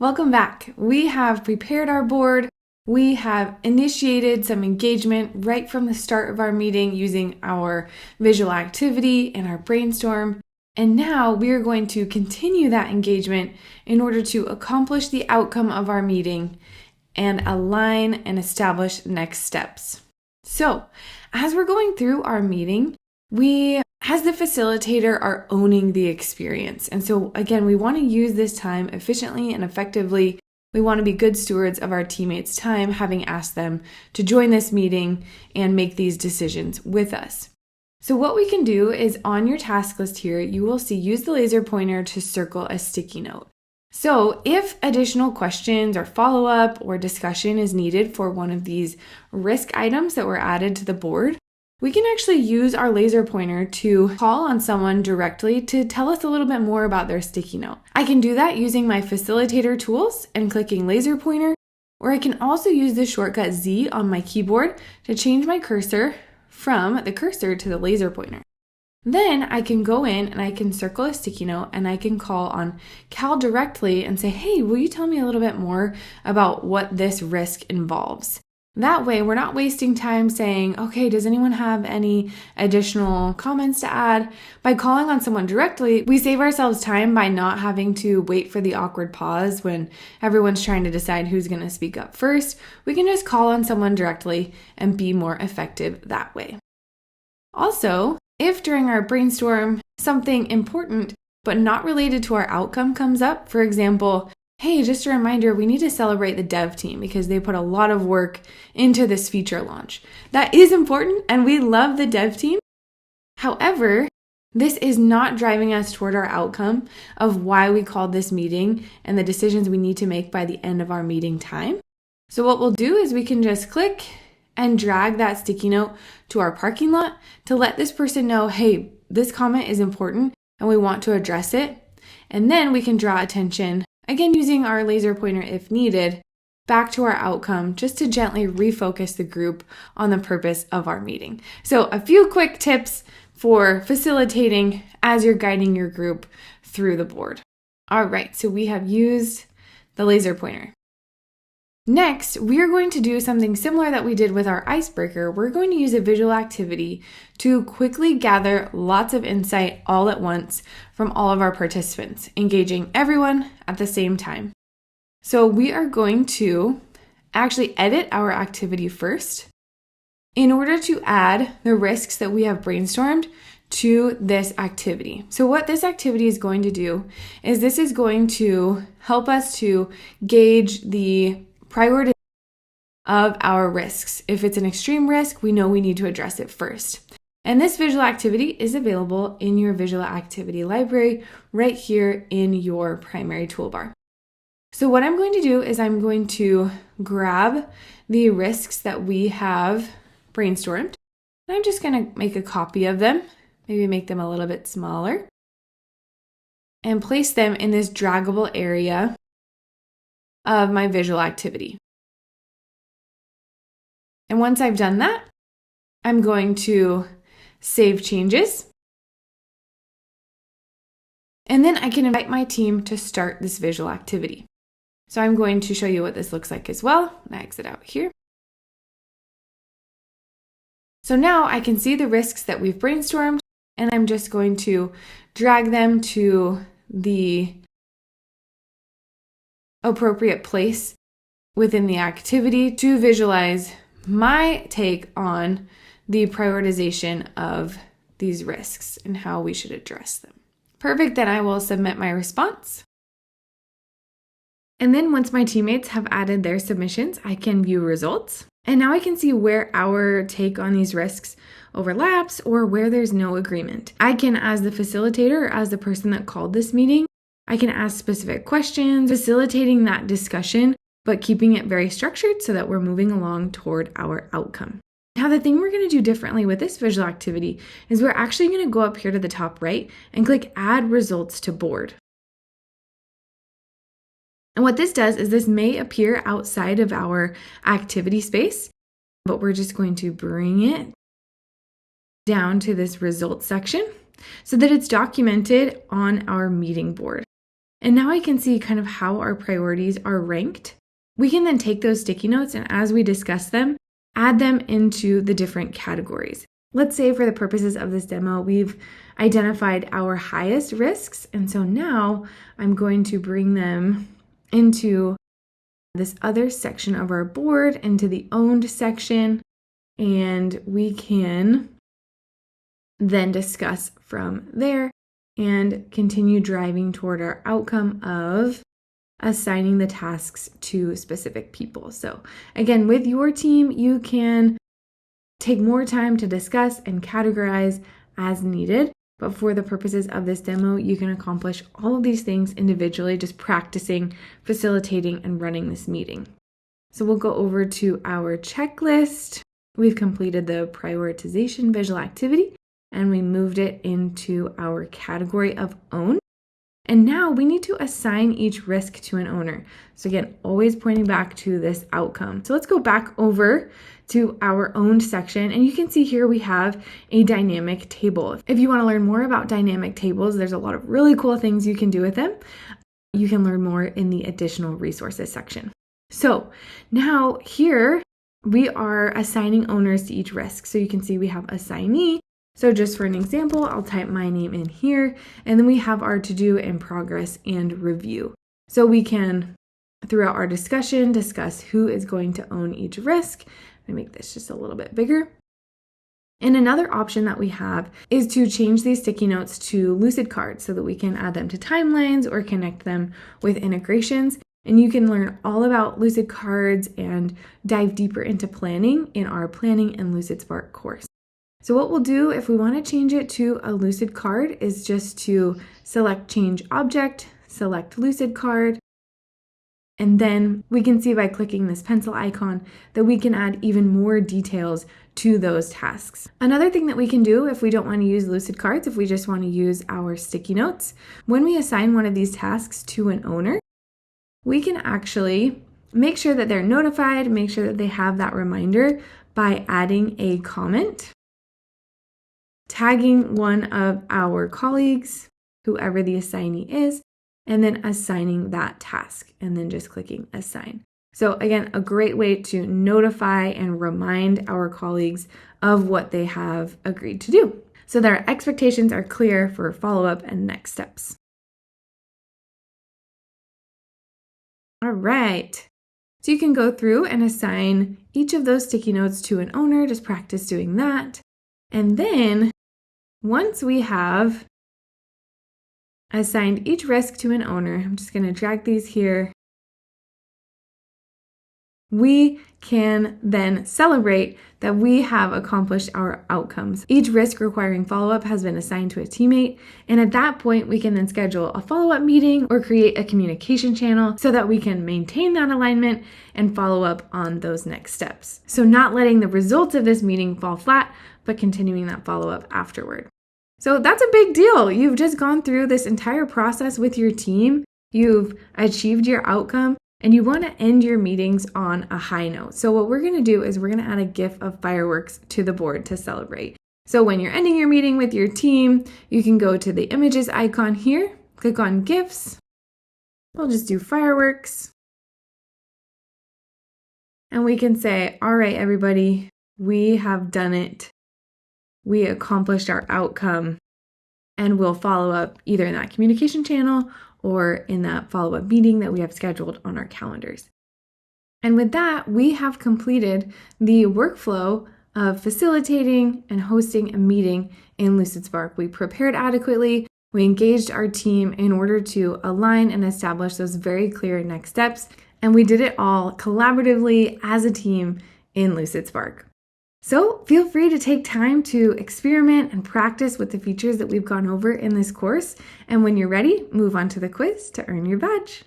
Welcome back. We have prepared our board. We have initiated some engagement right from the start of our meeting using our visual activity and our brainstorm. And now we are going to continue that engagement in order to accomplish the outcome of our meeting and align and establish next steps. So, as we're going through our meeting, we, as the facilitator, are owning the experience. And so, again, we want to use this time efficiently and effectively. We want to be good stewards of our teammates' time, having asked them to join this meeting and make these decisions with us. So what we can do is on your task list here, you will see use the laser pointer to circle a sticky note. So if additional questions or follow-up or discussion is needed for one of these risk items that were added to the board, we can actually use our laser pointer to call on someone directly to tell us a little bit more about their sticky note. I can do that using my facilitator tools and clicking laser pointer, or I can also use the shortcut Z on my keyboard to change my cursor from the cursor to the laser pointer. Then I can go in and I can circle a sticky note and I can call on Cal directly and say, hey, will you tell me a little bit more about what this risk involves? That way, we're not wasting time saying, okay, does anyone have any additional comments to add? By calling on someone directly, we save ourselves time by not having to wait for the awkward pause when everyone's trying to decide who's going to speak up first. We can just call on someone directly and be more effective that way. Also, if during our brainstorm something important but not related to our outcome comes up, for example, hey, just a reminder, we need to celebrate the dev team because they put a lot of work into this feature launch. That is important, and we love the dev team. However, this is not driving us toward our outcome of why we called this meeting and the decisions we need to make by the end of our meeting time. So what we'll do is we can just click and drag that sticky note to our parking lot to let this person know, hey, this comment is important and we want to address it. And then we can draw attention, again, using our laser pointer if needed, back to our outcome just to gently refocus the group on the purpose of our meeting. So a few quick tips for facilitating as you're guiding your group through the board. All right, so we have used the laser pointer. Next, we are going to do something similar that we did with our icebreaker. We're going to use a visual activity to quickly gather lots of insight all at once from all of our participants, engaging everyone at the same time. So we are going to actually edit our activity first in order to add the risks that we have brainstormed to this activity. So what this activity is going to do is this is going to help us to gauge the priority of our risks. If it's an extreme risk, we know we need to address it first. And this visual activity is available in your visual activity library right here in your primary toolbar. So what I'm going to do is I'm going to grab the risks that we have brainstormed. And I'm just going to make a copy of them, maybe make them a little bit smaller, and place them in this draggable area of my visual activity. And once I've done that, I'm going to save changes. And then I can invite my team to start this visual activity. So I'm going to show you what this looks like as well. I exit out here. So now I can see the risks that we've brainstormed, and I'm just going to drag them to the appropriate place within the activity to visualize my take on the prioritization of these risks and how we should address them. Perfect, then I will submit my response. And then once my teammates have added their submissions, I can view results. And now I can see where our take on these risks overlaps or where there's no agreement. I can, as the facilitator or as the person that called this meeting, I can ask specific questions, facilitating that discussion, but keeping it very structured so that we're moving along toward our outcome. Now, the thing we're going to do differently with this visual activity is we're actually going to go up here to the top right and click Add Results to Board. And what this does is this may appear outside of our activity space, but we're just going to bring it down to this results section so that it's documented on our meeting board. And now I can see kind of how our priorities are ranked. We can then take those sticky notes and as we discuss them, add them into the different categories. Let's say for the purposes of this demo, we've identified our highest risks. And so now I'm going to bring them into this other section of our board, into the owned section, and we can then discuss from there and continue driving toward our outcome of assigning the tasks to specific people. So again, with your team, you can take more time to discuss and categorize as needed. But for the purposes of this demo, you can accomplish all of these things individually, just practicing, facilitating, and running this meeting. So we'll go over to our checklist. We've completed the prioritization visual activity, and we moved it into our category of own. And now we need to assign each risk to an owner. So again, always pointing back to this outcome. So let's go back over to our owned section, and you can see here we have a dynamic table. If you want to learn more about dynamic tables, there's a lot of really cool things you can do with them. You can learn more in the additional resources section. So now here we are assigning owners to each risk. So you can see we have assignee. So just for an example, I'll type my name in here, and then we have our to-do and progress and review. So we can, throughout our discussion, discuss who is going to own each risk. Let me make this just a little bit bigger. And another option that we have is to change these sticky notes to Lucid Cards so that we can add them to timelines or connect them with integrations. And you can learn all about Lucid Cards and dive deeper into planning in our Planning and Lucidspark course. So what we'll do if we want to change it to a Lucid card is just to select Change Object, select Lucid Card, and then we can see by clicking this pencil icon that we can add even more details to those tasks. Another thing that we can do if we don't want to use Lucid Cards, if we just want to use our sticky notes, when we assign one of these tasks to an owner, we can actually make sure that they're notified, make sure that they have that reminder by adding a comment, tagging one of our colleagues, whoever the assignee is, and then assigning that task, and then just clicking assign. So again, a great way to notify and remind our colleagues of what they have agreed to do, so that our expectations are clear for follow-up and next steps. All right. So you can go through and assign each of those sticky notes to an owner, just practice doing that. And then once we have assigned each risk to an owner, I'm just going to drag these here. We can then celebrate that we have accomplished our outcomes. Each risk requiring follow-up has been assigned to a teammate, and at that point, we can then schedule a follow-up meeting or create a communication channel so that we can maintain that alignment and follow up on those next steps. So not letting the results of this meeting fall flat, but continuing that follow-up afterward. So that's a big deal. You've just gone through this entire process with your team. You've achieved your outcome, and you want to end your meetings on a high note. So what we're going to do is we're going to add a GIF of fireworks to the board to celebrate. So when you're ending your meeting with your team, you can go to the images icon here, click on GIFs. We'll just do fireworks. And we can say, all right, everybody, we have done it. We accomplished our outcome, and we'll follow up either in that communication channel or in that follow-up meeting that we have scheduled on our calendars. And with that, we have completed the workflow of facilitating and hosting a meeting in Lucidspark. We prepared adequately, we engaged our team in order to align and establish those very clear next steps, and we did it all collaboratively as a team in Lucidspark. So feel free to take time to experiment and practice with the features that we've gone over in this course. And when you're ready, move on to the quiz to earn your badge.